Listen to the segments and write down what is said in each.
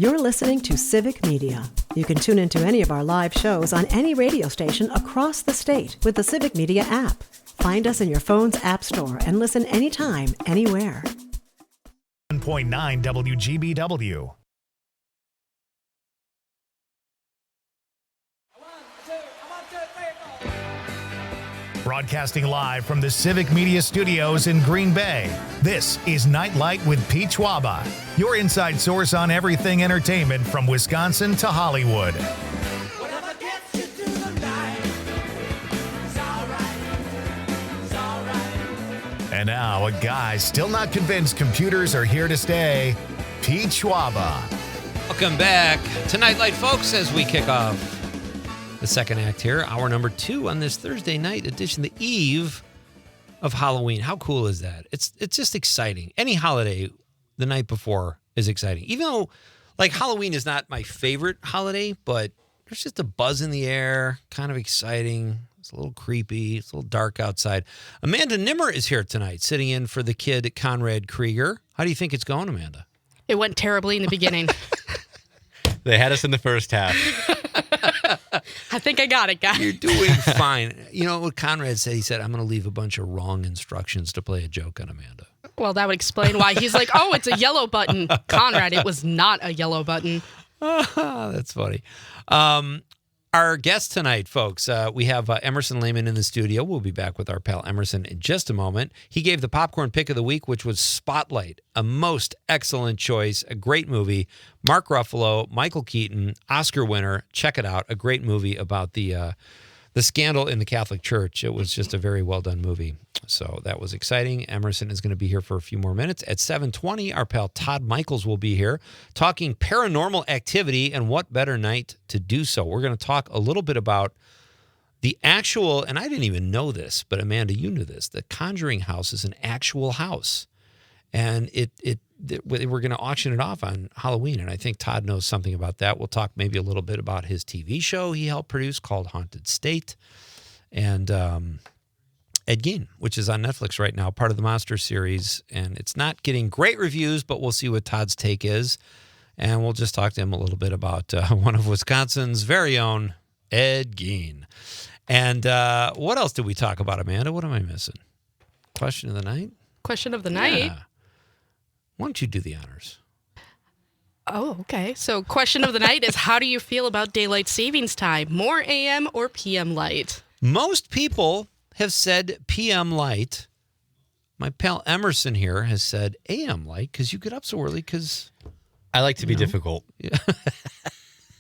You're listening to Civic Media. You can tune into any of our live shows on any radio station across the state with the Civic Media app. Find us in your phone's app store and listen anytime, anywhere. 1.9 WGBW. Broadcasting live from the Civic Media Studios in Green Bay, this is Nightlight with Pete Schwaba, your inside source on everything entertainment from Wisconsin to Hollywood. Whatever gets you through the night, it's all right. And now, a guy still not convinced computers are here to stay, Pete Schwaba. Welcome back to Nightlight, folks, as we kick off the second act here, hour number 2 on this Thursday night edition, the eve of Halloween. How cool is that? It's just exciting. Any holiday the night before is exciting. Even though, like, Halloween is not my favorite holiday, but there's just a buzz in the air, kind of exciting. It's a little creepy. It's a little dark outside. Amanda Nimmer is here tonight, sitting in for the kid, Conrad Krieger. How do you think it's going, Amanda? It went terribly in the beginning. They had us in the first half. I think I got it, guys. You're doing fine. You know what Conrad said? He said, I'm going to leave a bunch of wrong instructions to play a joke on Amanda. Well, that would explain why he's like, oh, it's a yellow button. Conrad, it was not a yellow button. That's funny. Our guest tonight, folks, we have Emerson Lehman in the studio. We'll be back with our pal Emerson in just a moment. He gave the popcorn pick of the week, which was Spotlight, a most excellent choice, a great movie. Mark Ruffalo, Michael Keaton, Oscar winner. Check it out. A great movie about the scandal in the Catholic Church. It was just a very well done movie. So that was exciting. Emerson is going to be here for a few more minutes. At 7:20, our pal Todd Michaels will be here talking paranormal activity, and what better night to do so. We're going to talk a little bit about the actual, and I didn't even know this, but Amanda, you knew this, the Conjuring House is an actual house. And we're going to auction it off on Halloween, and I think Todd knows something about that. We'll talk maybe a little bit about his TV show he helped produce called Haunted State, and Ed Gein, which is on Netflix right now, part of the Monster series, and it's not getting great reviews, but we'll see what Todd's take is, and we'll just talk to him a little bit about one of Wisconsin's very own, Ed Gein. And what else did we talk about, Amanda? What am I missing? Question of the night? Question of the night? Yeah. Why don't you do the honors? Oh, okay. So question of the night is, how do you feel about daylight savings time? More AM or PM light? Most people have said PM light. My pal Emerson here has said AM light because you get up so early because... I like to be difficult. Yeah.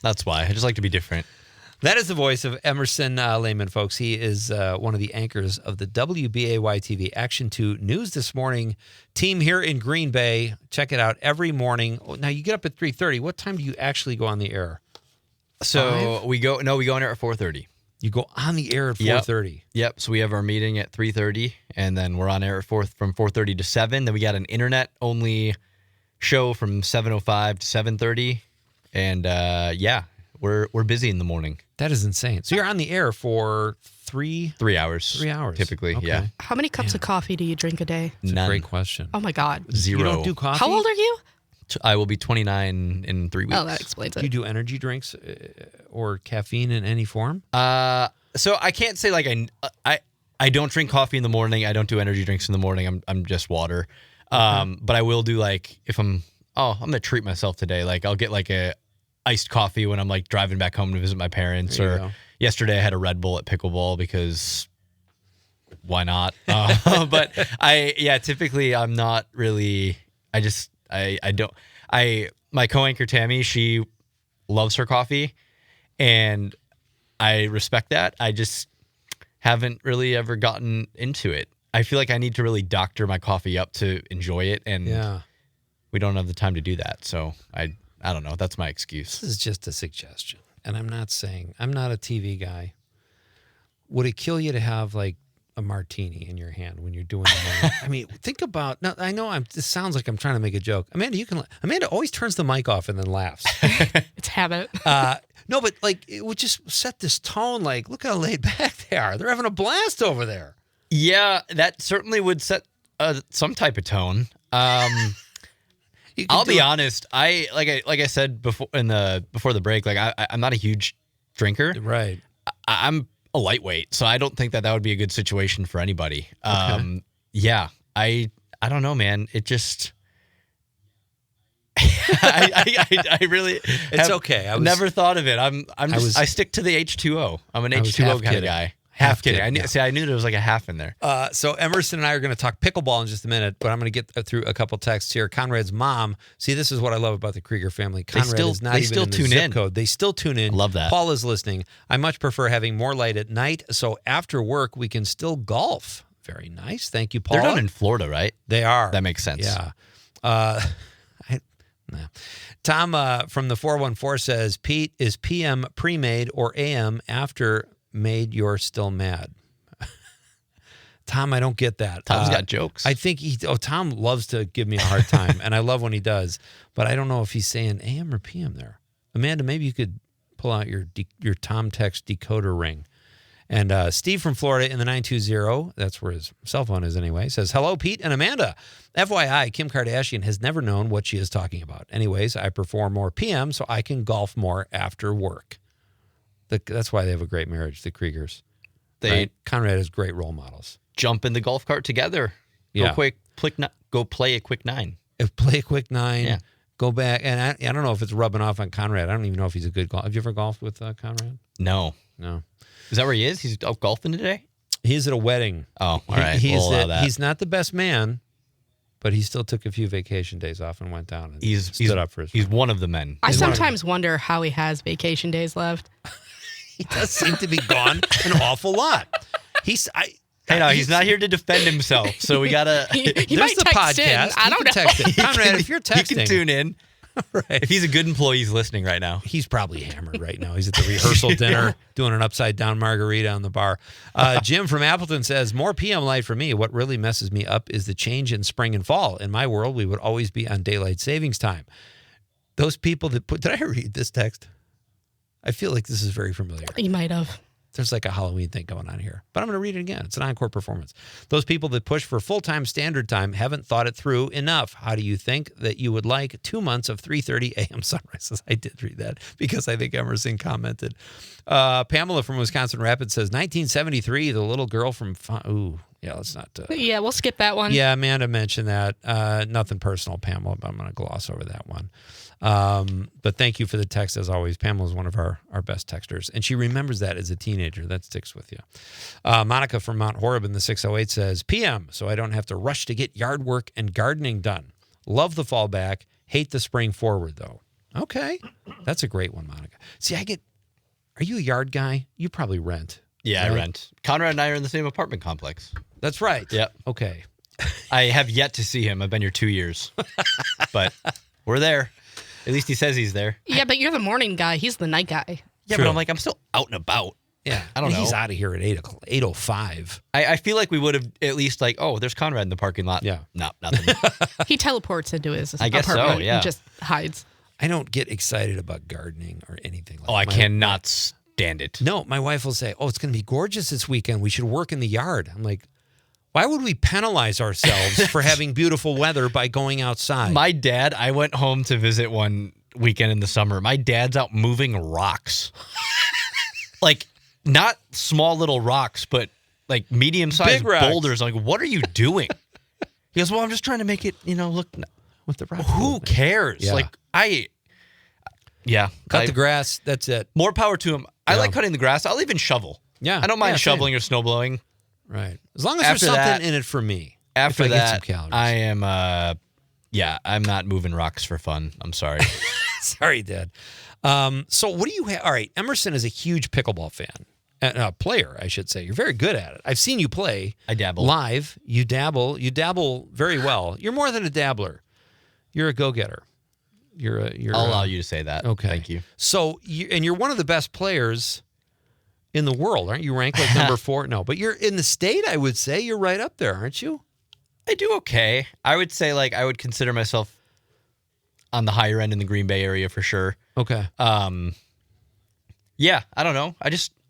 That's why. I just like to be different. That is the voice of Emerson Lehman, folks. He is one of the anchors of the WBAY-TV Action 2 News This Morning team here in Green Bay. Check it out every morning. Now, you get up at 3:30. What time do you actually go on the air? So 5? we go on air at 4:30. You go on the air at 4:30. Yep. So we have our meeting at 3:30, and then we're on air at from 4:30 to 7. Then we got an internet-only show from 7:05 to 7:30. And, we're busy in the morning. That is insane. So you're on the air for 3 hours. 3 hours. Typically, Okay. yeah. How many cups of coffee do you drink a day? That's None. a great question. Oh, my God. 0. You don't do coffee? How old are you? I will be 29 in 3 weeks. Oh, that explains Do you it. do energy drinks or caffeine in any form? So I can't say like I don't drink coffee in the morning. I don't do energy drinks in the morning. I'm just water. But I will do like if I'm gonna treat myself today. Like I'll get like a iced coffee when I'm like driving back home to visit my parents. There you Or go. Yesterday I had a Red Bull at pickleball because why not? But typically I'm not really. My co-anchor Tammy, she loves her coffee, and I respect that. I just haven't really ever gotten into it. I feel like I need to really doctor my coffee up to enjoy it, and we don't have the time to do that. So I don't know. That's my excuse. This is just a suggestion, and I'm not a TV guy. Would it kill you to have like a martini in your hand when you're doing the I mean, think about, now I know this sounds like I'm trying to make a joke. Amanda always turns the mic off and then laughs. It's habit. No, but like it would just set this tone like, look how laid back they are. They're having a blast over there. Yeah, that certainly would set some type of tone. I'll be honest. Like I said before the break. Like I'm not a huge drinker. Right. I'm a lightweight, so I don't think that would be a good situation for anybody. Okay. Yeah. I don't know, man. It just. I really. It's okay. I never thought of it. I stick to the H2O. I'm an H2O kind of guy. Half kidding. I knew there was like a half in there. So Emerson and I are going to talk pickleball in just a minute, but I'm going to get through a couple texts here. Conrad's mom. See, this is what I love about the Krieger family. Conrad is not even in the zip code. They still tune in. Love that. Paul is listening. I much prefer having more light at night, so after work we can still golf. Very nice. Thank you, Paul. They're down in Florida, right? They are. That makes sense. Yeah. Tom from the 414 says, Pete, is PM pre-made or AM after made you're still mad? Tom, I don't get that. Tom's got jokes. I think Tom loves to give me a hard time, and I love when he does, but I don't know if he's saying AM or PM there. Amanda, maybe you could pull out your Tom text decoder ring. And Steve from Florida in the 920, that's where his cell phone is anyway, says, hello, Pete and Amanda. FYI, Kim Kardashian has never known what she is talking about. Anyways, I perform more PM so I can golf more after work. That's why they have a great marriage, the Kriegers. Right? Conrad has great role models. Jump in the golf cart together. Yeah. Go play a quick 9. Play a quick 9. Yeah. Go back. And I don't know if it's rubbing off on Conrad. I don't even know if he's a good golfer. Have you ever golfed with Conrad? No. Is that where he is? He's out golfing today? He's at a wedding. Oh, all right. He's not the best man, but he still took a few vacation days off and went down and stood up for his friend. He's one of the men. I sometimes wonder how he has vacation days left. He does seem to be gone an awful lot. He's not here to defend himself, so we gotta. He might text in. I don't know. Text in. Conrad, if you're texting, you can tune in. Right. If he's a good employee, he's listening right now. He's probably hammered right now. He's at the rehearsal dinner doing an upside down margarita on the bar. Jim from Appleton says, more PM light for me. What really messes me up is the change in spring and fall. In my world, we would always be on daylight savings time. Those people that did I read this text? I feel like this is very familiar. You might have. There's like a Halloween thing going on here. But I'm going to read it again. It's an encore performance. Those people that push for full-time standard time haven't thought it through enough. How do you think that you would like 2 months of 3:30 a.m. sunrises? I did read that because I think Emerson commented. Pamela from Wisconsin Rapids says, 1973, the little girl from... yeah, let's not... yeah, we'll skip that one. Yeah, Amanda mentioned that. Nothing personal, Pamela, but I'm going to gloss over that one. But thank you for the text as always. Pamela is one of our best texters, and she remembers that as a teenager. That sticks with you. Monica from Mount Horeb in the 608 says, PM, so I don't have to rush to get yard work and gardening done. Love the fall back. Hate the spring forward, though. Okay. That's a great one, Monica. See, are you a yard guy? You probably rent. Yeah, right? I rent. Conrad and I are in the same apartment complex. That's right. Yep. Okay. I have yet to see him. I've been here 2 years, but we're there. At least he says he's there. Yeah, but you're the morning guy. He's the night guy. Yeah, True. but I'm still out and about. Yeah, I don't know. He's out of here at 8:05. I feel like we would have at least there's Conrad in the parking lot. Yeah. No, nothing. He teleports into his I guess so, apartment yeah. and just hides. I don't get excited about gardening or anything like that. I cannot stand it. No, my wife will say, it's going to be gorgeous this weekend. We should work in the yard. I'm like, why would we penalize ourselves for having beautiful weather by going outside? My dad, I went home to visit one weekend in the summer. My dad's out moving rocks. Like, not small little rocks, but like medium-sized boulders. I'm like, what are you doing? He goes, well, I'm just trying to make it, look with the rock. Who cares? Yeah. Cut the grass. That's it. More power to him. I like cutting the grass. I'll even shovel. Yeah. I don't mind shoveling or snow blowing. Right. As long as there's something in it for me. After if I that, get some calories. I am, I'm not moving rocks for fun. I'm sorry. Sorry, Dad. So what do you have? All right. Emerson is a huge pickleball fan. Player, I should say. You're very good at it. I've seen you play. I dabble. Live. You dabble very well. You're more than a dabbler. You're a go-getter. I'll allow you to say that. Okay. Thank you. So, you're one of the best players in the world, aren't you? Ranked like number 4? No, but you're in the state, I would say. You're right up there, aren't you? I do okay. I would say, I would consider myself on the higher end in the Green Bay area for sure. Okay. Yeah, I don't know.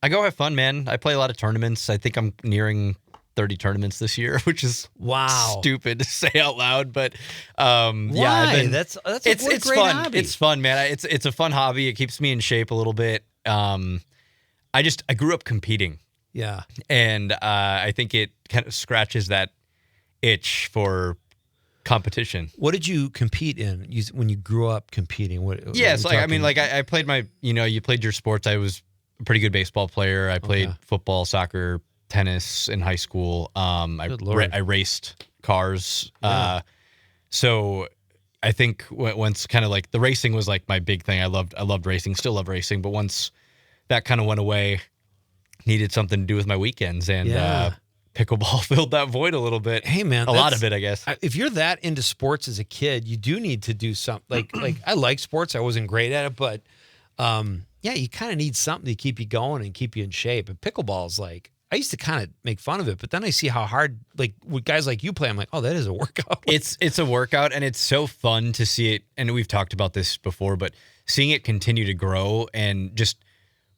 I go have fun, man. I play a lot of tournaments. I think I'm nearing 30 tournaments this year, which is Wow. stupid to say out loud. But Why? That's what a it's great fun. hobby. It's fun, man. It's a fun hobby. It keeps me in shape a little bit. I grew up competing, Yeah. and I think it kind of scratches that itch for competition. What did you compete in when you grew up competing? Yes, like I mean, like I played you played your sports. I was a pretty good baseball player. I played football, soccer, tennis in high school. Good Lord. I raced cars. So I think once kind of like the racing was like my big thing. I loved racing, still love racing. But once that kind of went away, needed something to do with my weekends, and pickleball filled that void a little bit. Hey man, a lot of it, I guess. If you're that into sports as a kid, you do need to do something. Like I like sports. I wasn't great at it, but you kind of need something to keep you going and keep you in shape. And pickleball is like, I used to kind of make fun of it, but then I see how hard, like with guys like you play, I'm like, oh, that is a workout. It's a workout, and it's so fun to see it. And we've talked about this before, but seeing it continue to grow, and just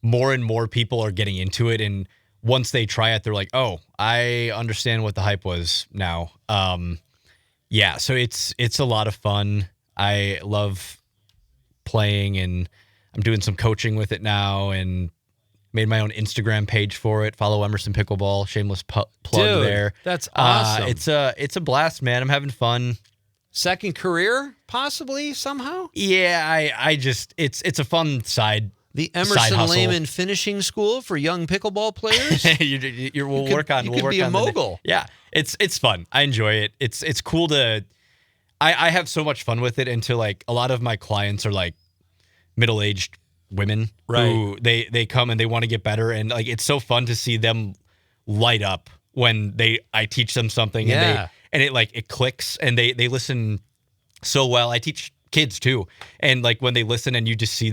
more and more people are getting into it. And once they try it, they're like, oh, I understand what the hype was now. So it's a lot of fun. I love playing, and I'm doing some coaching with it now, and made my own Instagram page for it. Follow Emerson Pickleball. Shameless plug Dude, there. That's awesome. It's a blast, man. I'm having fun. Second career, possibly, somehow? Yeah, I just it's a fun side. The side Emerson hustle. Lehman finishing school for young pickleball players? We'll work on be a the- mogul. Yeah, it's fun. I enjoy it. It's cool to. I have so much fun with it, until like a lot of my clients are like middle-aged women who they come and they want to get better, and like it's so fun to see them light up when I teach them something, and it clicks, and they listen so well. I teach kids too, and like when they listen and you just see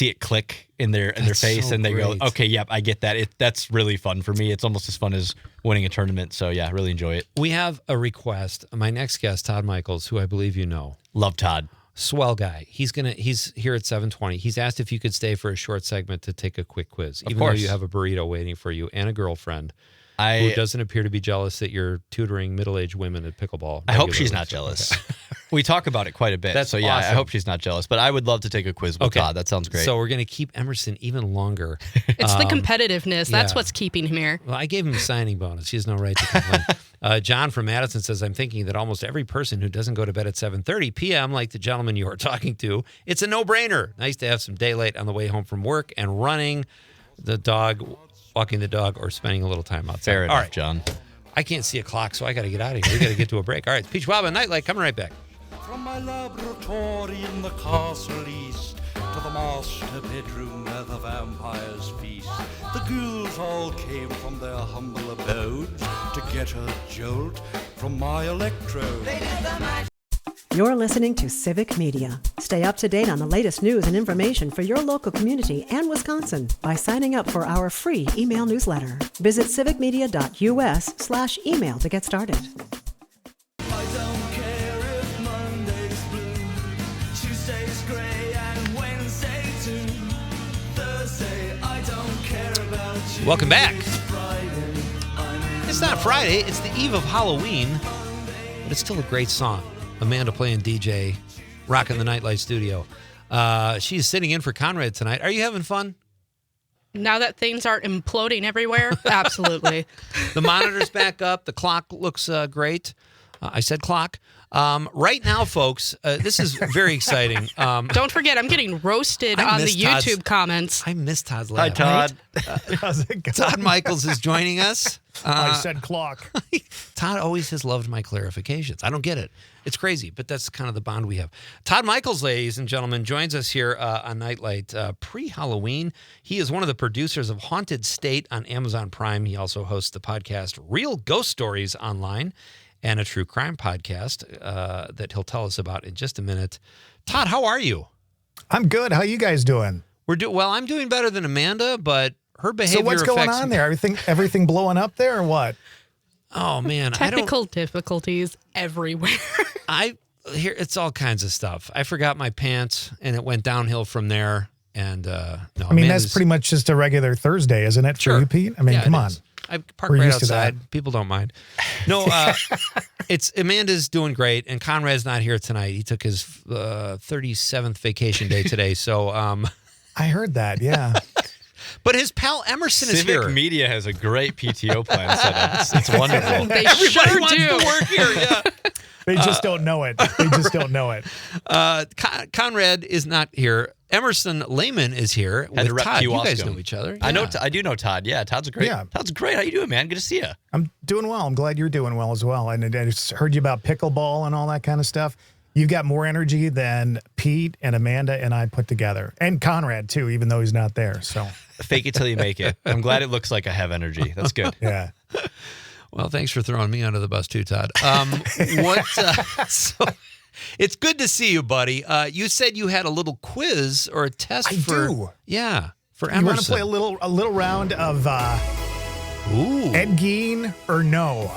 it click in their face, so and they great. go, okay, yep, I get that. That's really fun for me. It's almost as fun as winning a tournament. So yeah, really enjoy it. We have a request. My next guest, Todd Michaels, who I believe you know. Love Todd. Swell guy. He's here at 7:20. He's asked if you could stay for a short segment to take a quick quiz, even though course. you have a burrito waiting for you and a girlfriend who I doesn't appear to be jealous that you're tutoring middle-aged women at pickleball. hope she's regularly. not jealous. We talk about it quite a bit. That's so yeah, awesome. I hope she's not jealous. But I would love to take a quiz with Todd. That sounds great. So we're going to keep Emerson even longer. It's the competitiveness. That's yeah. what's keeping him here. Well, I gave him a signing bonus. He has no right to complain. John from Madison says, I'm thinking that almost every person who doesn't go to bed at 7:30 p.m., like the gentleman you are talking to, it's a no-brainer. Nice to have some daylight on the way home from work and walking the dog, or spending a little time outside. Fair enough, All right. John. I can't see a clock, so I got to get out of here. We got to get to a break. All right, Pete Schwaba, Nightlight, coming right back. From my laboratory in the castle east to the master bedroom where the vampires feast, the ghouls all came from their humble abodes to get a jolt from my electrode. You're listening to Civic Media. Stay up to date on the latest news and information for your local community and Wisconsin by signing up for our free email newsletter. Visit civicmedia.us/email to get started. I don't care if Monday's blue, Tuesday's grey and Wednesday too. Thursday, I don't care about you. Welcome back. It's Friday, It's not Friday. It's the eve of Halloween, but it's still a great song. Amanda playing DJ, rocking the Nightlight studio. She's sitting in for Conrad tonight. Are you having fun? Now that things aren't imploding everywhere, absolutely. The monitor's back up. The clock looks great. I said clock. Right now, folks, this is very exciting. Don't forget, I'm getting roasted I on the miss Todd's- YouTube comments. I miss Todd's Hi, laugh. Todd. How's it going? Todd Michaels is joining us. I said clock. Todd always has loved my clarifications. I don't get it. It's crazy, but that's kind of the bond we have. Todd Michaels, ladies and gentlemen, joins us here on Nightlight pre-Halloween. He is one of the producers of Haunted State on Amazon Prime. He also hosts the podcast Real Ghost Stories Online and a true crime podcast that he'll tell us about in just a minute. Todd, how are you? I'm good. How you guys doing? Well, I'm doing better than Amanda, but her behavior So what's going affects on me. there? Everything blowing up there or what? Oh man, Technical difficulties everywhere. Here it's all kinds of stuff. I forgot my pants, and it went downhill from there. And no, I mean, that's pretty much just a regular Thursday, isn't it, for Sure. you, Pete? I mean, Yeah, come it on. is. I park We're right used to that. outside. People don't mind. No, it's Amanda's doing great, and Conrad's not here tonight. He took his 37th vacation day today. So, I heard that. Yeah. but his pal Emerson is Civic here. Media has a great PTO plan set up. It's wonderful. They Everybody sure wants do. to work here. Yeah. They just don't know it. They just don't know it. Conrad is not here. Emerson Lehman is here Had to with rep Todd. You guys Kewaskum. know each other. I know. Yeah. I do know Todd. Yeah, Todd's great. Yeah. Todd's great. How you doing, man? Good to see you. I'm doing well. I'm glad you're doing well as well. And I just heard you about pickleball and all that kind of stuff. You've got more energy than Pete and Amanda and I put together. And Conrad, too, even though he's not there. So, Fake it till you make it. I'm glad it looks like I have energy. That's good. yeah. Well, thanks for throwing me under the bus too, Todd. So it's good to see you, buddy. You said you had a little quiz or a test I for do. Yeah, for You want to Emerson. play a little round of Ooh. Ed Gein or no?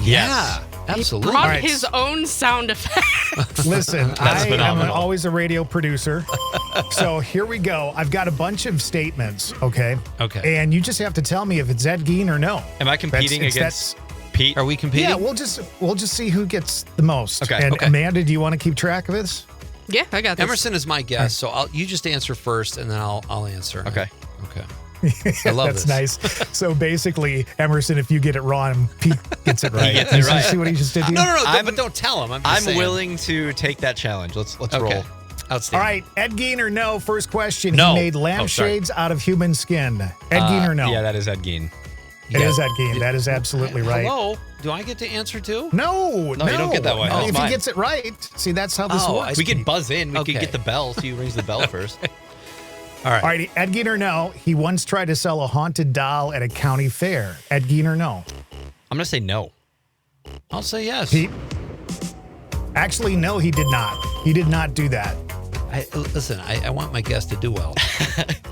Yeah, absolutely. Brought All right. his own sound effect. Listen, I am phenomenal. always a radio producer. So here we go. I've got a bunch of statements, okay? Okay. And you just have to tell me if it's Ed Gein or no. Am I competing against Pete? Are we competing? Yeah, we'll just see who gets the most. Okay, And okay. Amanda, do you want to keep track of this? Yeah, I got this. Emerson is my guest, so you just answer first, and then I'll answer. Okay. Okay. I love That's this. nice. So basically, Emerson, if you get it wrong, Pete gets it right. gets it You right. See what he just did to you? No, I'm- but don't tell him. I'm just I'm saying. willing to take that challenge. Let's Okay. roll. Outstanding. All right, Ed Gein or no? First question. No. He made Oh, sorry. lampshades out of human skin. Ed Gein or no? Yeah, that is Ed Gein. It is Ed Gein. That is absolutely right. Hello? Do I get to answer too? No, No, you don't get that one. No, That's if mine. he gets it right, see, that's how this Oh, works. We could buzz in. We Okay. could get the bell. So you rings the bell first. All right. All right, Ed Gein or no? He once tried to sell a haunted doll at a county fair. Ed Gein or no? I'm gonna say no. I'll say yes. Pete? Actually, no, he did not. He did not do that. Listen, I want my guest to do well.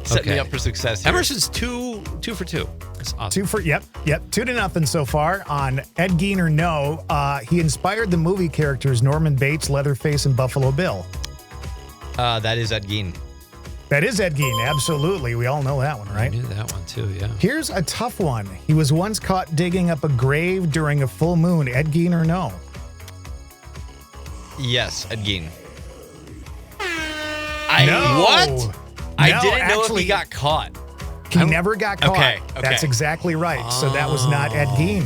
Set me Okay. up for success here. Emerson's two for two. That's awesome. 2-0 so far on Ed Gein or no. He inspired the movie characters Norman Bates, Leatherface, and Buffalo Bill. That is Ed Gein. That is Ed Gein, absolutely. We all know that one, I right? knew that one too, yeah. Here's a tough one. He was once caught digging up a grave during a full moon. Ed Gein or no? Yes, Ed Gein. No. What? I No, didn't know if actually- he got caught. He never got caught. Okay. That's exactly right. So that was not Ed Gein.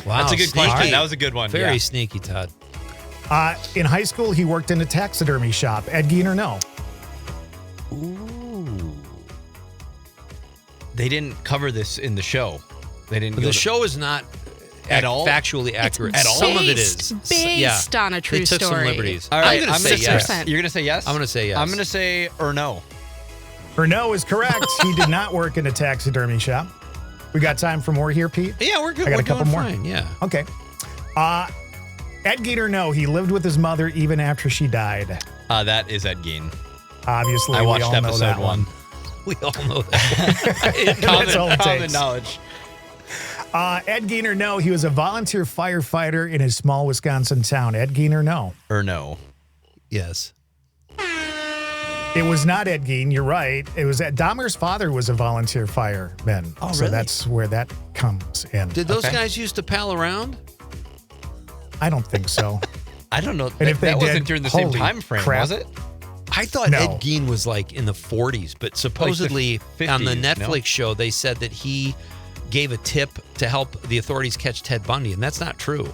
Wow, That's a good sneaky. question. That was a good one. Very Yeah. sneaky, Todd. In high school, he worked in a taxidermy shop. Ed Gein or no? Ooh. They didn't cover this in the show. They didn't. But go the to- show is not At all? factually accurate. It's Some of it based- is. based on a true They took some story. liberties. All right, I'm going to say say yes. 6%. You're gonna say yes. I'm gonna say yes. I'm gonna say or no. Or no is correct. He did not work in a taxidermy shop. We got time for more here, Pete? Yeah, we're good. I got we're a couple doing more. fine. Yeah. Okay. Ed Gein or no? He lived with his mother even after she died. That is Ed Gein. Obviously, I we watched all know episode that 1. We all know that. That's all it Common takes. knowledge. Ed Gein or no? He was a volunteer firefighter in his small Wisconsin town. Ed Gein or no? Or no. Yes. It was not Ed Gein. You're right. It was Dahmer's father was a volunteer fireman. Oh, So really? that's where that comes in. Did those Okay. guys used to pal around? I don't think so. I don't know. And if they that wasn't did, during the same holy time frame, crap. was it? I thought No. Ed Gein was like in the 40s, but supposedly 50s, on the no? Netflix show, they said that he gave a tip to help the authorities catch Ted Bundy, and that's not true.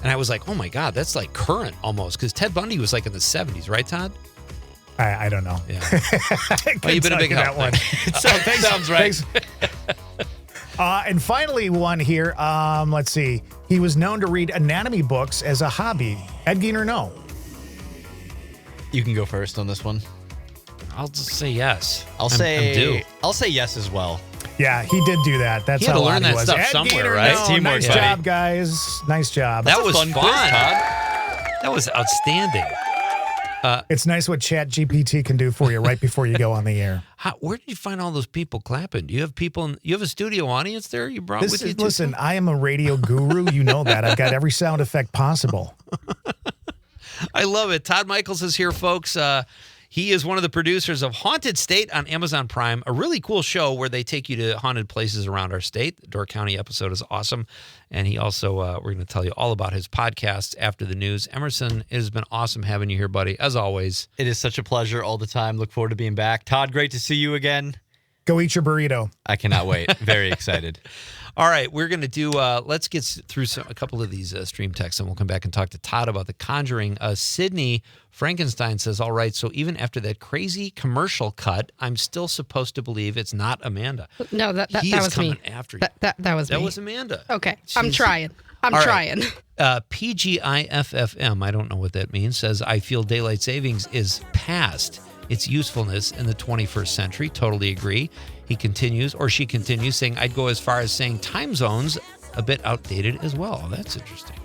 And I was like, oh my God, that's like current almost, because Ted Bundy was like in the 70s, right, Todd? I don't know. Yeah. Well, you've been a big help. one. Sounds right. Thanks. And finally, one here. Let's see. He was known to read anatomy books as a hobby. Ed Gein or no? You can go first on this one. I'll just say yes. I'll I'm due. say yes as well. Yeah, he did do that. That's He had how to learn odd he that was. stuff Ed somewhere, Gein or right? no? Teamwork, Nice buddy. job, guys. Nice job. That was Fun fun. quiz, Todd. That was outstanding. It's nice what Chat GPT can do for you right before you go on the air. Where did you find all those people clapping? Do you have people? You have a studio audience there? You brought with you? too? Listen, I am a radio guru. You know that. I've got every sound effect possible. I love it. Todd Michaels is here, folks. He is one of the producers of Haunted State on Amazon Prime, a really cool show where they take you to haunted places around our state. The Door County episode is awesome. And he also, we're going to tell you all about his podcasts after the news. Emerson, it has been awesome having you here, buddy, as always. It is such a pleasure all the time. Look forward to being back. Todd, great to see you again. Go eat your burrito. I cannot wait. Very excited. All right, we're going to do, let's get through a couple of these stream texts, and we'll come back and talk to Todd about The Conjuring. Sydney Frankenstein says, all right, so even after that crazy commercial cut, I'm still supposed to believe it's not Amanda. No, that He was is coming me. after you. That was me. That was Amanda. Okay, I'm She's- trying. I'm All right. trying. PGIFFM, I don't know what that means, says, I feel daylight savings is past its usefulness in the 21st century. Totally agree. He continues, or she continues, saying, I'd go as far as saying time zones a bit outdated as well. That's interesting.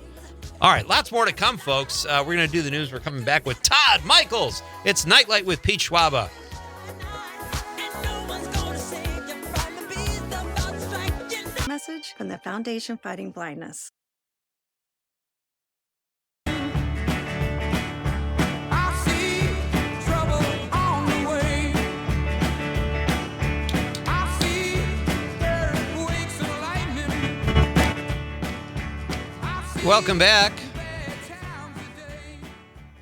All right, lots more to come, folks. We're going to do the news. We're coming back with Todd Michaels. It's Nightlight with Pete Schwaba. Message from the Foundation Fighting Blindness. Welcome back.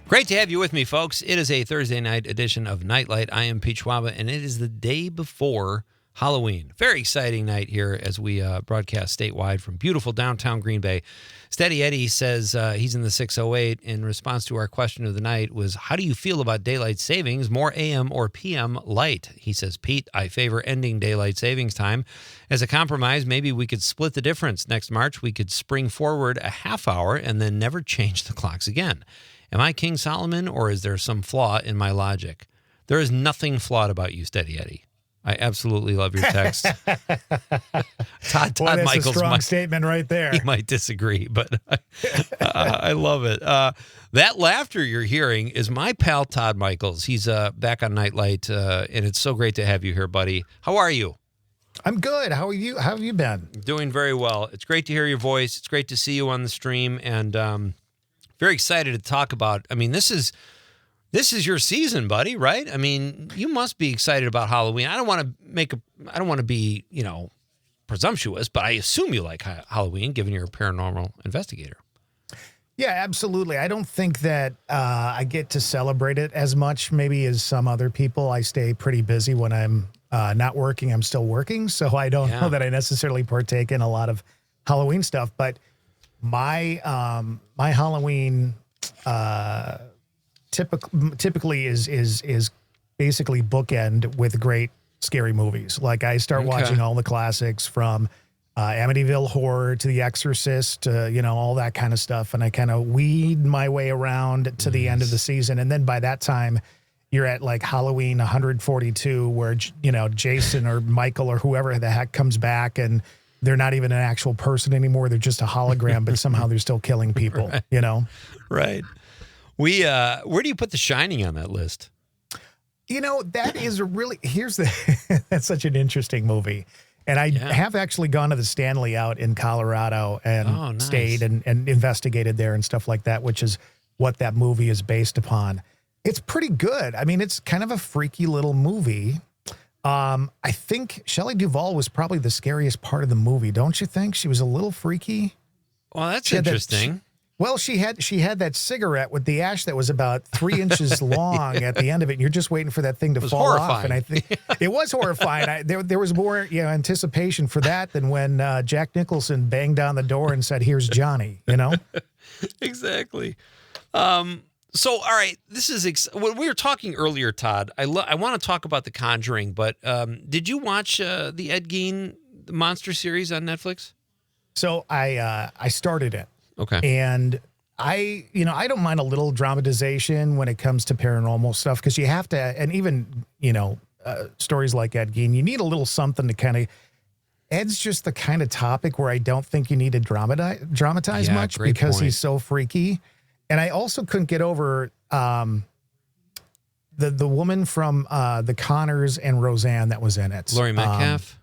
Great to have you with me, folks. It is a Thursday night edition of Nightlight. I am Pete Schwaba, and it is the day before Halloween. Very exciting night here as we broadcast statewide from beautiful downtown Green Bay. Steady Eddie says he's in the 608 in response to our question of the night was, how do you feel about daylight savings, more AM or PM light? He says, Pete, I favor ending daylight savings time. As a compromise, maybe we could split the difference. Next March, we could spring forward a half hour and then never change the clocks again. Am I King Solomon, or is there some flaw in my logic? There is nothing flawed about you, Steady Eddie. I absolutely love your text. Todd Well, that's Michaels a strong statement right there. He might disagree, but I love it. That laughter you're hearing is my pal Todd Michaels. He's back on Nightlight, and it's so great to have you here, buddy. How are you? I'm good. How are you? How have you been? Doing very well. It's great to hear your voice. It's great to see you on the stream, and very excited to talk about. I mean, this is your season, buddy, right? I mean, you must be excited about Halloween. I don't want to be, presumptuous, but I assume you like Halloween, given you're a paranormal investigator. Yeah, absolutely. I don't think that I get to celebrate it as much, maybe as some other people. I stay pretty busy when I'm not working. I'm still working, so I don't know that I necessarily partake in a lot of Halloween stuff. But my Halloween typically is basically bookend with great scary movies. Like I start watching all the classics from Amityville Horror to The Exorcist, all that kind of stuff. And I kind of weed my way around to the end of the season. And then by that time, you're at like Halloween 142 where, Jason or Michael or whoever the heck comes back and they're not even an actual person anymore. They're just a hologram, but somehow they're still killing people, Right. Where do you put The Shining on that list? That is that's such an interesting movie. And I have actually gone to the Stanley out in Colorado and stayed and investigated there and stuff like that, which is what that movie is based upon. It's pretty good. I mean, it's kind of a freaky little movie. I think Shelley Duvall was probably the scariest part of the movie. Don't you think? She was a little freaky. Well, that's interesting. She had that cigarette with the ash that was about 3 inches long at the end of it. And you're just waiting for that thing to fall off. And I think it was horrifying. There was more anticipation for that than when Jack Nicholson banged down the door and said, "Here's Johnny." Exactly. So, all right, this is when we were talking earlier, Todd. I want to talk about The Conjuring, but did you watch the Ed Gein monster series on Netflix? So I started it. Okay. And I don't mind a little dramatization when it comes to paranormal stuff because you have to, and even, stories like Ed Gein, you need a little something to kind of, Ed's just the kind of topic where I don't think you need to dramatize much because he's so freaky. And I also couldn't get over the woman from The Conners and Roseanne that was in it. Laurie Metcalf.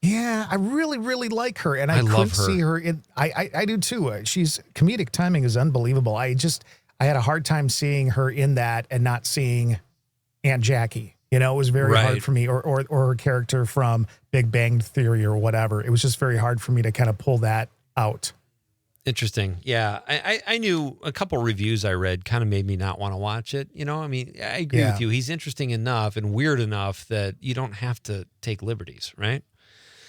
Yeah, I really, really like her, and I couldn't see her in. I do too. She's comedic timing is unbelievable. I had a hard time seeing her in that and not seeing Aunt Jackie. You know, it was very hard for me, or her character from Big Bang Theory or whatever. It was just very hard for me to kind of pull that out. Interesting. Yeah. I knew a couple reviews I read kind of made me not want to watch it. You know, I mean, I agree with you. He's interesting enough and weird enough that you don't have to take liberties, right?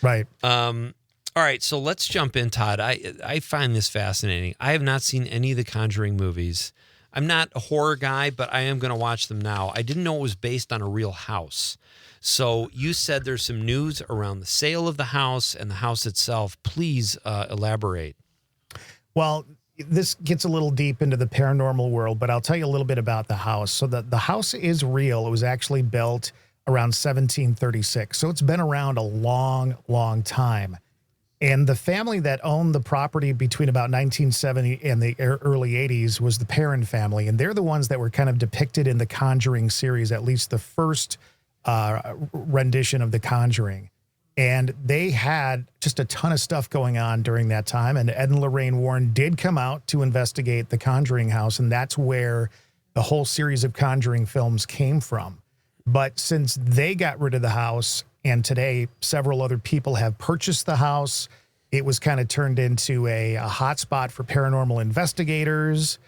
Right. All right. So let's jump in, Todd. I find this fascinating. I have not seen any of the Conjuring movies. I'm not a horror guy, but I am going to watch them now. I didn't know it was based on a real house. So you said there's some news around the sale of the house and the house itself. Please elaborate. Well, this gets a little deep into the paranormal world, but I'll tell you a little bit about the house. So the house is real. It was actually built around 1736. So it's been around a long, long time. And the family that owned the property between about 1970 and the early 80s was the Perron family. And they're the ones that were kind of depicted in the Conjuring series, at least the first rendition of the Conjuring. And they had just a ton of stuff going on during that time. And Ed and Lorraine Warren did come out to investigate the Conjuring House. And that's where the whole series of Conjuring films came from. But since they got rid of the house, and today several other people have purchased the house, it was kind of turned into a hotspot for paranormal investigators.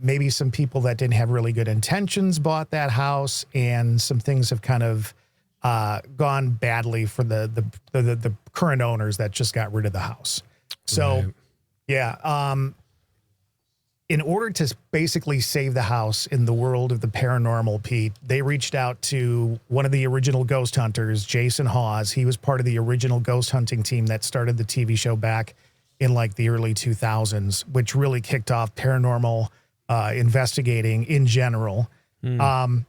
Maybe some people that didn't have really good intentions bought that house, and some things have kind of gone badly for the current owners that just got rid of the house. So, in order to basically save the house in the world of the paranormal, Pete, they reached out to one of the original ghost hunters, Jason Hawes. He was part of the original ghost hunting team that started the TV show back in like the early 2000s, which really kicked off paranormal investigating in general. And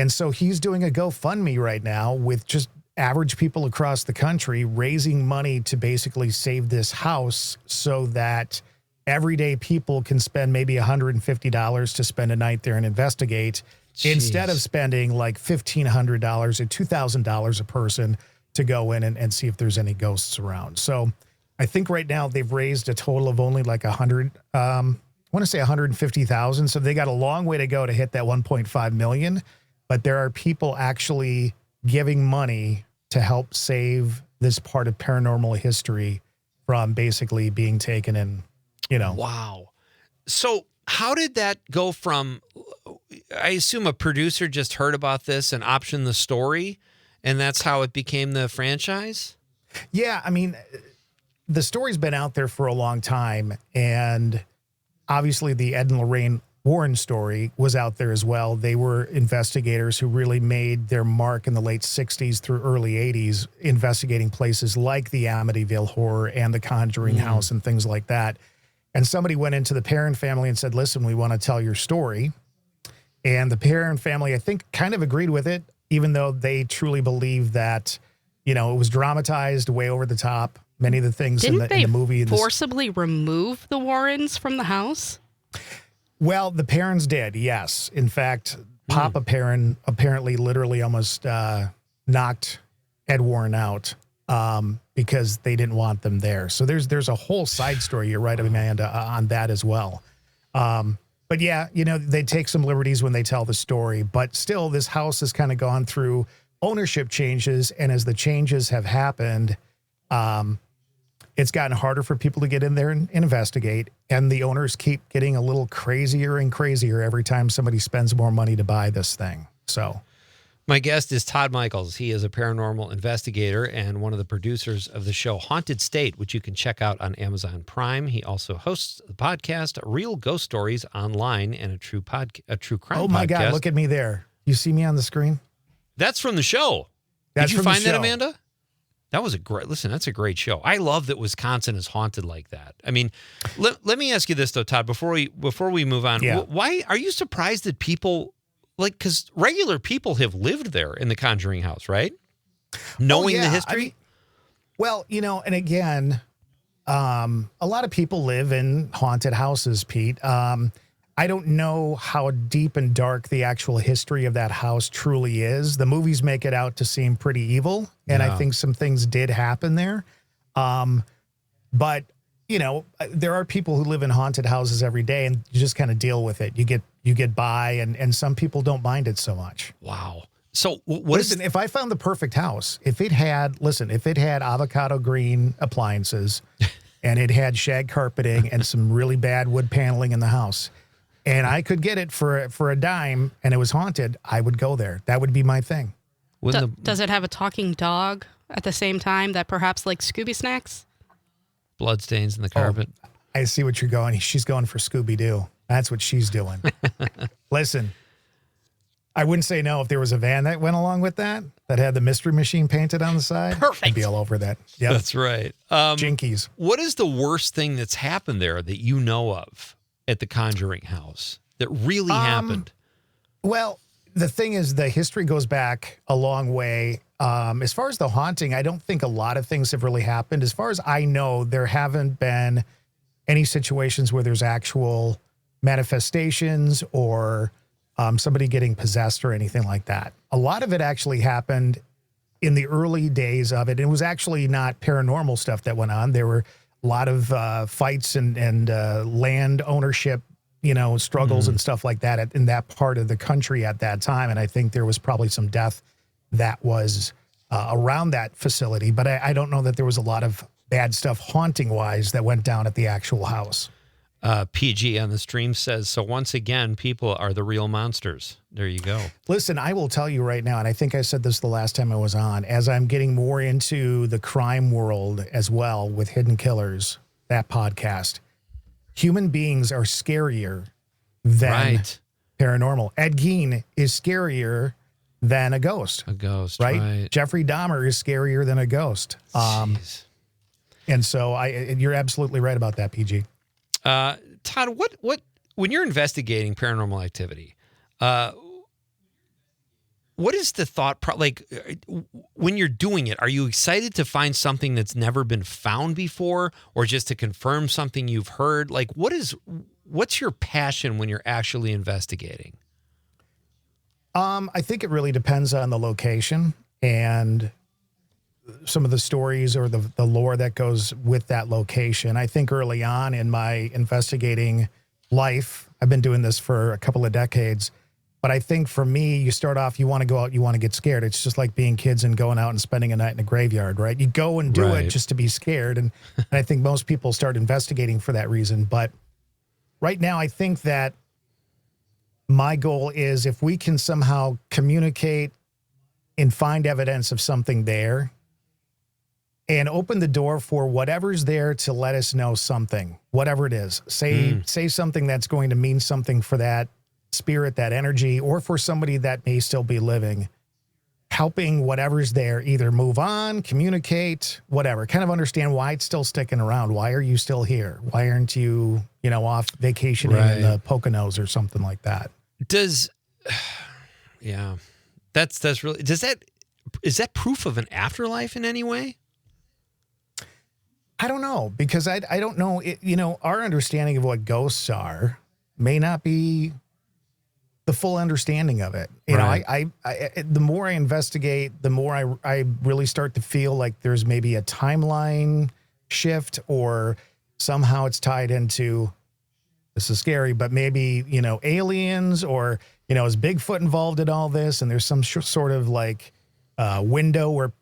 so he's doing a GoFundMe right now with just average people across the country raising money to basically save this house so that everyday people can spend maybe $150 to spend a night there and investigate instead of spending like $1,500 or $2,000 a person to go in and see if there's any ghosts around. So I think right now they've raised a total of only like 150,000. So they got a long way to go to hit that 1.5 million. But there are people actually giving money to help save this part of paranormal history from basically being taken in, you know. Wow. So how did that go from, I assume a producer just heard about this and optioned the story, and that's how it became the franchise? Yeah, I mean, the story's been out there for a long time, and obviously the Ed and Lorraine Warren story was out there as well. They were investigators who really made their mark in the late 60s through early 80s, investigating places like the Amityville Horror and the Conjuring House and things like that. And somebody went into the Perron family and said, listen, we want to tell your story. And the Perron family, I think, kind of agreed with it, even though they truly believe that, you know, it was dramatized way over the top. Many of the things in the movie. Forcibly remove the Warrens from the house? Well, the Perrons did, yes. In fact, Papa Perron apparently literally almost knocked Ed Warren out because they didn't want them there. So there's a whole side story, you're right, Amanda, on that as well. But yeah, you know, they take some liberties when they tell the story. But still, this house has kind of gone through ownership changes. And as the changes have happened, it's gotten harder for people to get in there and investigate. And the owners keep getting a little crazier and crazier every time somebody spends more money to buy this thing. So my guest is Todd Michaels. He is a paranormal investigator and one of the producers of the show Haunted State, which you can check out on Amazon Prime. He also hosts the podcast Real Ghost Stories Online and a true crime podcast. Oh my God, look at me there. You see me on the screen? That's from the show. Did you find that, Amanda? That was that's a great show. I love that Wisconsin is haunted like that. I mean, let me ask you this though, Todd, before we move on. Yeah. Why are you surprised that people, like, because regular people have lived there in the Conjuring House, right? Knowing the history? I mean, well, you know, and again, a lot of people live in haunted houses, Pete. I don't know how deep and dark the actual history of that house truly is. The movies make it out to seem pretty evil, and I think some things did happen there. But, you know, there are people who live in haunted houses every day, and you just kind of deal with it. You get you get by, and some people don't mind it so much. Wow. So what Listen, if I found the perfect house, if it had avocado green appliances and it had shag carpeting and some really bad wood paneling in the house, and I could get it for a dime and it was haunted, I would go there. That would be my thing. Does it have a talking dog at the same time that perhaps likes Scooby snacks? Bloodstains in the carpet. Oh, I see what you're going. She's going for Scooby-Doo. That's what she's doing. Listen, I wouldn't say no if there was a van that went along with that had the mystery machine painted on the side. Perfect. I'd be all over that. Yep. That's right. Jinkies. What is the worst thing that's happened there that you know of at the Conjuring House that really happened? Well, the thing is, the history goes back a long way. As far as the haunting, I don't think a lot of things have really happened. As far as I know, there haven't been any situations where there's actual manifestations or somebody getting possessed or anything like that. A lot of it actually happened in the early days of it. It was actually not paranormal stuff that went on. There were a lot of fights and land ownership, struggles and stuff like that in that part of the country at that time. And I think there was probably some death that was around that facility. But I don't know that there was a lot of bad stuff haunting-wise that went down at the actual house. PG on the stream says, so once again, people are the real monsters. There you go. Listen, I will tell you right now, and I think I said this the last time I was on, as I'm getting more into the crime world as well with Hidden Killers, that podcast, human beings are scarier than paranormal. Ed Gein is scarier than a ghost. A ghost, right? right. Jeffrey Dahmer is scarier than a ghost. And so you're absolutely right about that, PG. Todd, what when you're investigating paranormal activity, what is the thought when you're doing it? Are you excited to find something that's never been found before, or just to confirm something you've heard? Like, what's your passion when you're actually investigating? I think it really depends on the location and some of the stories or the lore that goes with that location. I think early on in my investigating life, I've been doing this for a couple of decades, but I think for me, you start off, you want to go out, you want to get scared. It's just like being kids and going out and spending a night in a graveyard, right? You go and do it just to be scared. And I think most people start investigating for that reason. But right now, I think that my goal is if we can somehow communicate and find evidence of something there, and open the door for whatever's there to let us know something, whatever it is. Say something that's going to mean something for that spirit, that energy, or for somebody that may still be living. Helping whatever's there either move on, communicate, whatever. Kind of understand why it's still sticking around. Why are you still here? Why aren't you, off vacationing in the Poconos or something like that? That's really, is that proof of an afterlife in any way? I don't know, because I don't know, our understanding of what ghosts are may not be the full understanding of it. I the more I investigate, the more I really start to feel like there's maybe a timeline shift, or somehow it's tied into, this is scary, but maybe, aliens, or, is Bigfoot involved in all this? And there's some sort of window where,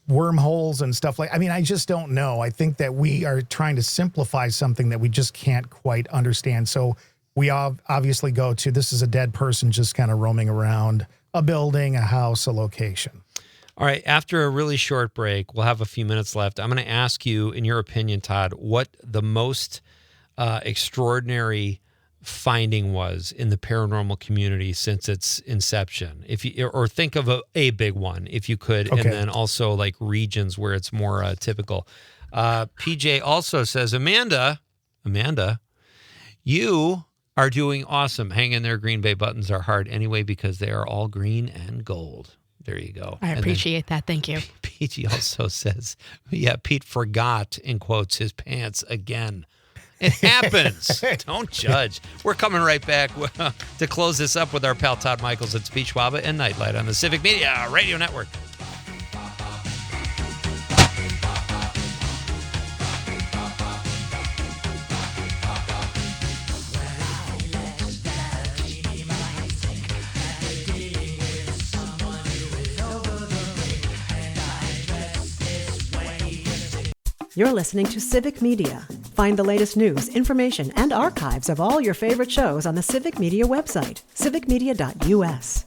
wormholes and stuff I just don't know. I think that we are trying to simplify something that we just can't quite understand. So we obviously go to, this is a dead person just kind of roaming around a building, a house, a location. All right. After a really short break, we'll have a few minutes left. I'm going to ask you, in your opinion, Todd, what the most extraordinary finding was in the paranormal community since its inception, or think of a big one if you could. Okay. And then also regions where it's more typical. PJ also says, Amanda, you are doing awesome. Hang in there. Green Bay buttons are hard anyway because they are all green and gold. There you go. I appreciate that. Thank you. PG also says, Pete forgot, in quotes, his pants again. It happens. Don't judge. We're coming right back to close this up with our pal Todd Michaels. It's Pete Schwaba and Nightlight on the Civic Media Radio Network. You're listening to Civic Media. Find the latest news, information, and archives of all your favorite shows on the Civic Media website, civicmedia.us.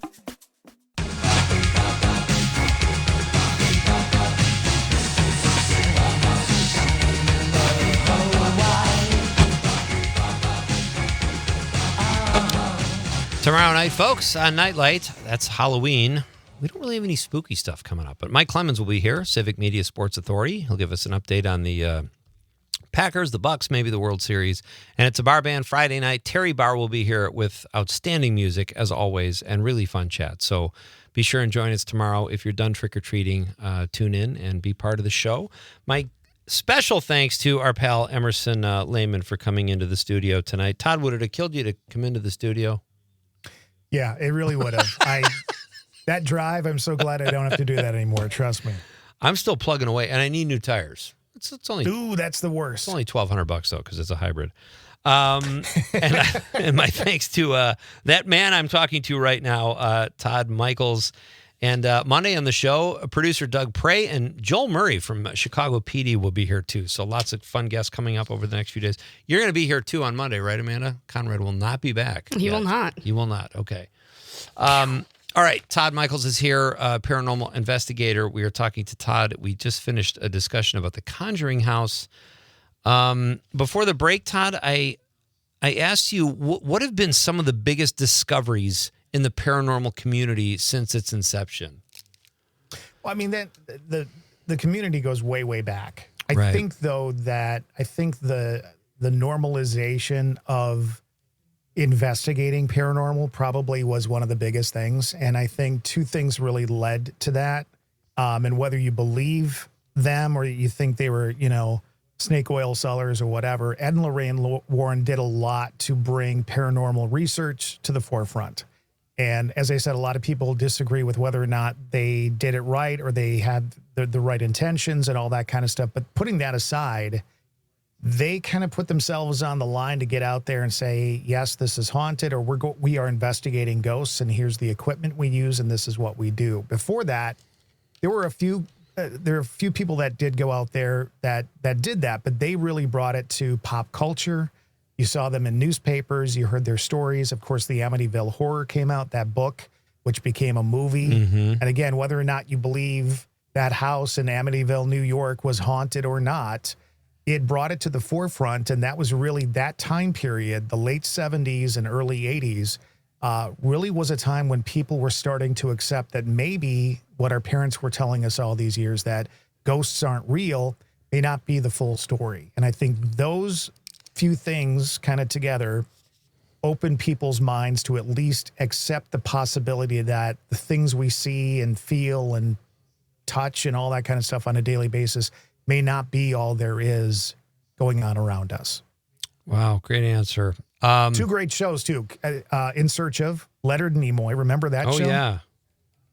Tomorrow night, folks, on Nightlight, that's Halloween. We don't really have any spooky stuff coming up, but Mike Clemens will be here, Civic Media Sports Authority. He'll give us an update on the Packers, the Bucks, maybe the World Series. And it's a bar band Friday night. Terry Barr will be here with outstanding music, as always, and really fun chat. So be sure and join us tomorrow. If you're done trick-or-treating, tune in and be part of the show. My special thanks to our pal Emerson Lehman for coming into the studio tonight. Todd, would it have killed you to come into the studio? Yeah, it really would have. That drive, I'm so glad I don't have to do that anymore. Trust me. I'm still plugging away, and I need new tires. It's only that's the worst. It's only $1,200 though, because it's a hybrid. And my thanks to that man I'm talking to right now, Todd Michaels. And Monday on the show, producer Doug Prey and Joel Murray from Chicago PD will be here too. So lots of fun guests coming up over the next few days. You're going to be here too on Monday, right, Amanda? Conrad will not be back. He will not. He will not. Okay. All right. Todd Michaels is here, paranormal investigator. We are talking to Todd. We just finished a discussion about the Conjuring House. Before the break, Todd, I asked you what have been some of the biggest discoveries in the paranormal community since its inception? Well, I mean, that the community goes way, way back. I Right. think, though, that the normalization of investigating paranormal probably was one of the biggest things. And I think two things really led to that. And whether you believe them or you think they were, snake oil sellers or whatever, Ed and Lorraine Warren did a lot to bring paranormal research to the forefront. And as I said, a lot of people disagree with whether or not they did it right or they had the right intentions and all that kind of stuff. But putting that aside, they kind of put themselves on the line to get out there and say, yes, this is haunted, or we are investigating ghosts, and here's the equipment we use, and this is what we do. Before that, there are a few people that did go out there that did that, but they really brought it to pop culture. You saw them in newspapers. You heard their stories. Of course, the Amityville Horror came out, that book, which became a movie. Mm-hmm. And again, whether or not you believe that house in Amityville, New York was haunted or not, it brought it to the forefront. And that was really that time period, the late 70s and early 80s, really was a time when people were starting to accept that maybe what our parents were telling us all these years, that ghosts aren't real, may not be the full story. And I think those few things kind of together open people's minds to at least accept the possibility that the things we see and feel and touch and all that kind of stuff on a daily basis may not be all there is going on around us. Wow, great answer. Two great shows too. In Search of, Leonard Nimoy. Remember that show? Oh yeah.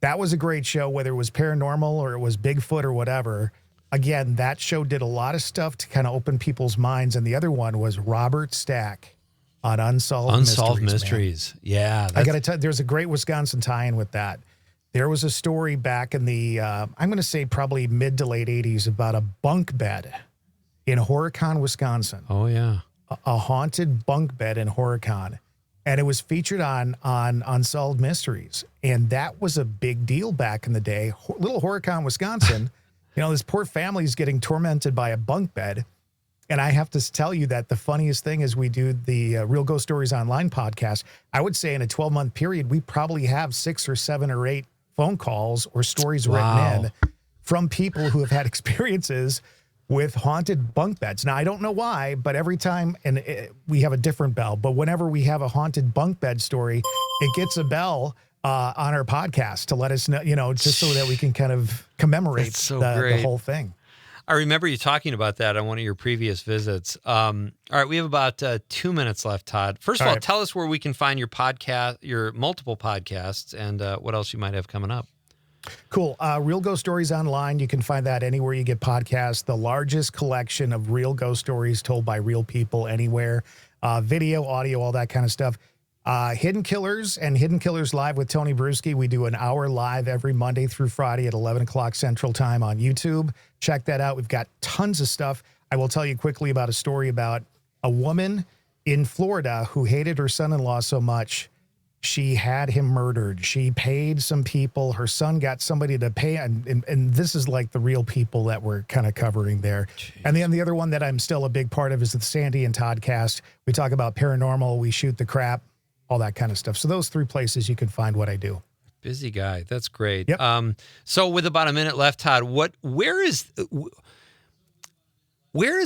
That was a great show, whether it was paranormal or it was Bigfoot or whatever. Again, that show did a lot of stuff to kind of open people's minds. And the other one was Robert Stack on Unsolved Mysteries. Yeah. I got to tell you, there's a great Wisconsin tie-in with that. There was a story back in the, I'm going to say probably mid to late 80s about a bunk bed in Horicon, Wisconsin. Oh, yeah. A haunted bunk bed in Horicon. And it was featured on Unsolved Mysteries. And that was a big deal back in the day. Little Horicon, Wisconsin. This poor family's getting tormented by a bunk bed. And I have to tell you that the funniest thing is we do the Real Ghost Stories Online podcast. I would say in a 12-month period, we probably have 6 or 7 or 8 phone calls or stories written in from people who have had experiences with haunted bunk beds. Now, I don't know why, but every time, and we have a different bell, but whenever we have a haunted bunk bed story, it gets a bell on our podcast to let us know, just so that we can kind of commemorate the whole thing. I remember you talking about that on one of your previous visits. All right, we have about 2 minutes left, Todd. First of all, tell us where we can find your podcast, your multiple podcasts, and what else you might have coming up. Cool. Real Ghost Stories Online. You can find that anywhere you get podcasts. The largest collection of real ghost stories told by real people anywhere. Video, audio, all that kind of stuff. Hidden Killers and Hidden Killers Live with Tony Bruschi. We do an hour live every Monday through Friday at 11 o'clock Central Time on YouTube. Check that out. We've got tons of stuff. I will tell you quickly about a story about a woman in Florida who hated her son-in-law so much, she had him murdered. She paid some people. Her son got somebody to pay. And this is like the real people that we're kind of covering there. Jeez. And then the other one that I'm still a big part of is the Sandy and Todd cast. We talk about paranormal. We shoot the crap, all that kind of stuff. So those 3 places you can find what I do. Busy guy. That's great. Yep. So with about a minute left, Todd, where is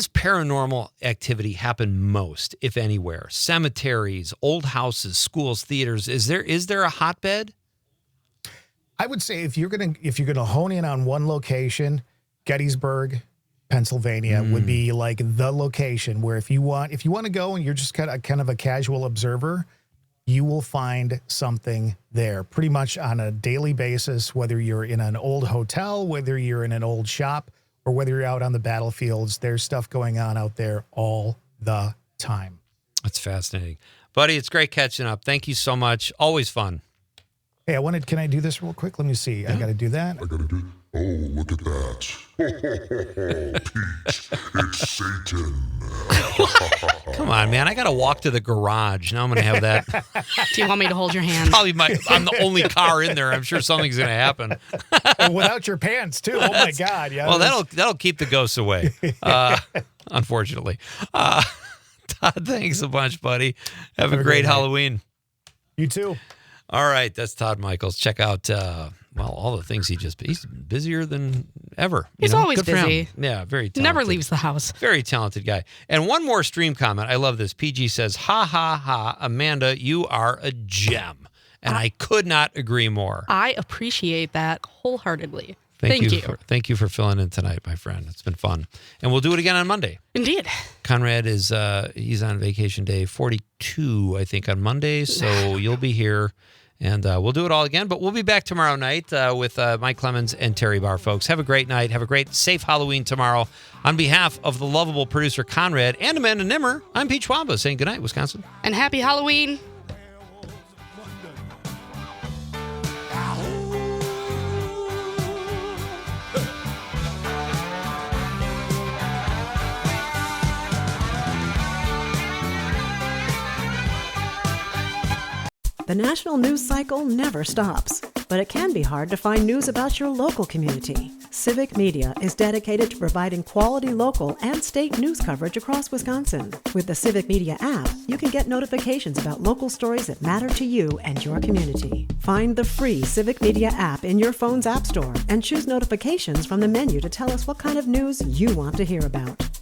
paranormal activity happen most, if anywhere? Cemeteries, old houses, schools, theaters. Is there a hotbed? I would say if you're gonna hone in on one location, Gettysburg, Pennsylvania would be like the location where if you want to go and you're just kind of a casual observer, you will find something there pretty much on a daily basis, whether you're in an old hotel, whether you're in an old shop, or whether you're out on the battlefields. There's stuff going on out there all the time. That's fascinating. Buddy, it's great catching up. Thank you so much. Always fun. Hey, can I do this real quick? Let me see. Yeah. I got to do that. Oh, look at that. Pete, it's Satan. Come on, man. I got to walk to the garage. Now I'm going to have that. Do you want me to hold your hand? I'm the only car in there. I'm sure something's going to happen. And without your pants, too. Oh, my God. Yeah. Well, that'll keep the ghosts away, unfortunately. Todd, thanks a bunch, buddy. Have a great Halloween. You too. All right. That's Todd Michaels. Check out, all the things he's busier than ever. He's always Good for busy. him. Yeah, very talented. Never leaves the house. Very talented guy. And one more stream comment. I love this. PG says, ha, ha, ha, Amanda, you are a gem. And I could not agree more. I appreciate that wholeheartedly. Thank you. Thank you for filling in tonight, my friend. It's been fun. And we'll do it again on Monday. Indeed. Conrad is he's on vacation day 42, I think, on Monday. So you'll be here. And we'll do it all again. But we'll be back tomorrow night with Mike Clemens and Terry Barr, folks. Have a great night. Have a great, safe Halloween tomorrow. On behalf of the lovable producer, Conrad, and Amanda Nimmer, I'm Pete Schwaba saying goodnight, Wisconsin. And happy Halloween. The national news cycle never stops, but it can be hard to find news about your local community. Civic Media is dedicated to providing quality local and state news coverage across Wisconsin. With the Civic Media app, you can get notifications about local stories that matter to you and your community. Find the free Civic Media app in your phone's app store and choose notifications from the menu to tell us what kind of news you want to hear about.